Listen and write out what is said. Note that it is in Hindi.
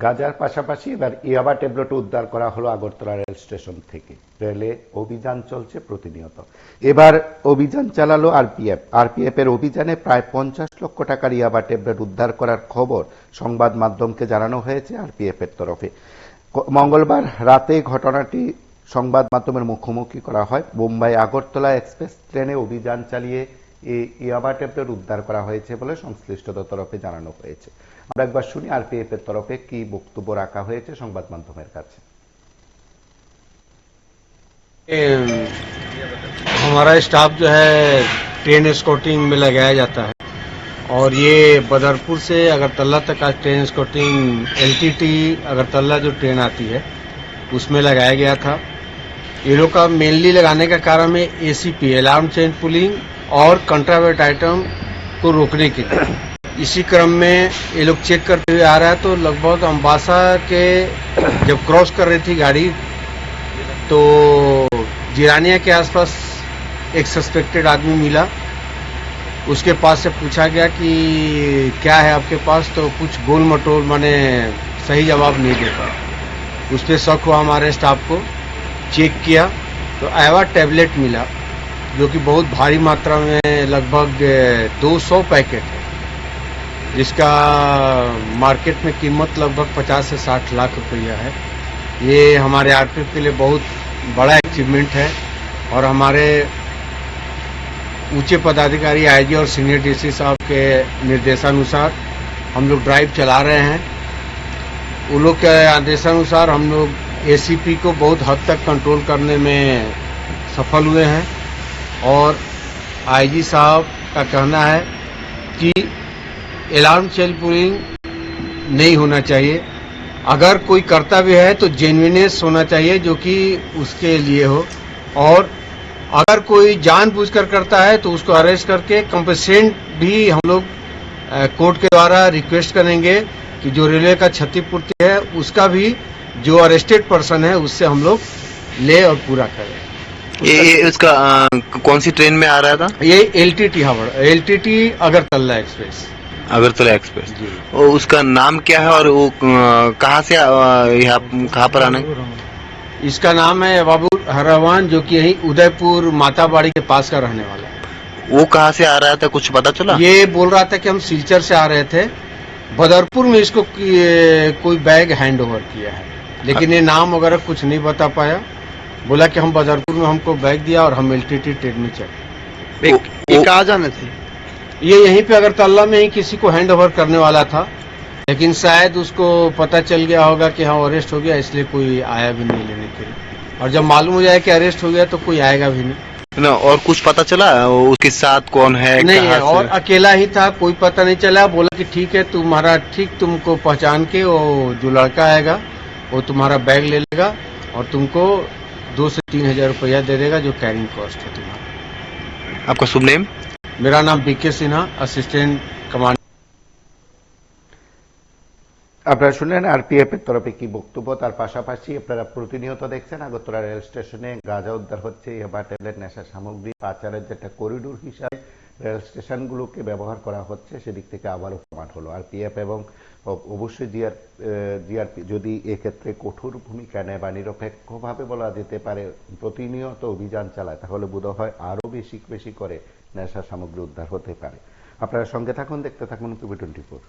গাজার পাশাপাশি এবার ইয়াবা ট্যাবলেট উদ্ধার করা হলো আগরতলা রেল স্টেশন থেকে। রেলে অভিযান চলছে প্রতিনিয়ত। এবার অভিযান চালালো আরপিএফ এর অভিযানে প্রায় 50 লক্ষ টাকার ইয়াবা ট্যাবলেট উদ্ধার করার খবর সংবাদ মাধ্যমকে জানানো হয়েছে আরপিএফ এর তরফে। মঙ্গলবার রাতে ঘটনাটি সংবাদ মাধ্যমের মুখোমুখি করা হয়। মুম্বাই আগরতলা এক্সপ্রেস ট্রেনে অভিযান চালিয়ে এই ইয়াবা ট্যাবলেট উদ্ধার করা হয়েছে বলে সংশ্লিষ্টদের তরফে জানানো হয়েছে। আমরা একবার শুনি আরপিএফ এর তরফে কি বক্তব্য রাখা হয়েছে সংবাদ মাধ্যমের কাছে। हमारा स्टाफ जो है ट्रेन एस्कॉर्टिंग में लगाया जाता है और ये बदरपुर से अगरतला तक का ट्रेन एस्कॉर्टिंग एलटीटी अगरतला जो ट्रेन आती है उसमें लगाया गया था। ये लोग का मेनली लगाने का कारण में एसीपी अलार्म चेन पुलिंग और कंट्राबेंड आइटम को रोकने के लिए। इसी क्रम में ये लोग चेक करते हुए आ रहा है तो लगभग अम्बासा के जब क्रॉस कर रही थी गाड़ी तो जिरानिया के आसपास एक सस्पेक्टेड आदमी मिला। उसके पास से पूछा गया कि क्या है आपके पास, तो कुछ गोल मटोल माने सही जवाब नहीं दे पाया। उस पर शक हुआ, हमारे स्टाफ को चेक किया तो एवा टैबलेट मिला जो कि बहुत भारी मात्रा में लगभग 200 पैकेट है, जिसका मार्केट में कीमत लगभग 50 से 60 लाख रुपया है। ये हमारे आरपीएफ के लिए बहुत बड़ा अचीवमेंट है और हमारे ऊंचे पदाधिकारी आईजी और सीनियर डीसी साहब के निर्देशानुसार हम लोग ड्राइव चला रहे हैं। उन लोग के आदेशानुसार हम लोग एसीपी को बहुत हद तक कंट्रोल करने में सफल हुए हैं और आईजी साहब का कहना है कि अलार्म सेल पुलिंग नहीं होना चाहिए। अगर कोई करता भी है तो जेन्युइनेस होना चाहिए जो कि उसके लिए हो, और अगर कोई जानबूझकर करता है तो उसको अरेस्ट करके कंपनसेशन भी हम लोग कोर्ट के द्वारा रिक्वेस्ट करेंगे कि जो रेलवे का क्षतिपूर्ति है उसका भी जो अरेस्टेड पर्सन है उससे हम लोग ले और पूरा करें। ये उसका कौन सी ट्रेन में आ रहा था? ये LTT Agartala express. Agartala express. और उसका नाम क्या है और वो कहाँ से यहाँ कहाँ पर आना है? इसका नाम है बाबू हरवान, जो कि यही उदयपुर माताबाड़ी के पास का रहने वाला है। वो कहाँ से आ रहा था, कुछ पता चला? ये बोल रहा था कि हम सिलचर से आ रहे थे, बदरपुर में इसको कोई बैग हैंड ओवर किया है, लेकिन ये नाम वगैरह कुछ नहीं बता पाया। बोला कि हम बदरपुर में हमको बैग दिया और हम एलटीटी ट्रेन में चले। ये कहाँ जाने थे? ये यहीं पे अगरतला में ही किसी को हैंड ओवर करने वाला था, लेकिन शायद उसको पता चल गया होगा कि हाँ अरेस्ट हो गया, इसलिए कोई आया भी नहीं लेने के लिए। और जब मालूम हो जाए कि अरेस्ट हो गया तो कोई आएगा भी नहीं ना। और कुछ पता चला उसके साथ कौन है? नहीं है, और अकेला ही था, कोई पता नहीं चला। बोला कि ठीक है तुम्हारा, ठीक तुमको पहचान के वो जो लड़का आएगा वो तुम्हारा बैग ले लेगा और तुमको 2 से 3 हजार रुपया दे देगा जो कैरिंग कॉस्ट है तुम्हारा। आपका शुभ नेम? मेरा नाम बीके सिन्हा, असिस्टेंट कमांडर। আপনারা শুনলেন আরপিএফ এর তরফে কি বক্তব্য। তার পাশাপাশি আপনারা প্রতিনিয়ত দেখছেন আগরতলা রেল স্টেশনে গাঁজা উদ্ধার হচ্ছে, ইয়াবা ট্যাবলেট, নেশা সামগ্রী পাচারের যেটা করিডোর হিসাবে রেল স্টেশনগুলোকে ব্যবহার করা হচ্ছে, সেদিক থেকে আবারও প্রমাণ হলো। আরপিএফ এবং অবশ্যই জিআরপি যদি এক্ষেত্রে কঠোর ভূমিকা নেয় বা নিরপেক্ষভাবে বলা যেতে পারে প্রতিনিয়ত অভিযান চালায়, তাহলে বোধহয় আরো বেশি করে নেশা সামগ্রী উদ্ধার হতে পারে। আপনারা সঙ্গে থাকুন, দেখতে থাকুন টিভি 24।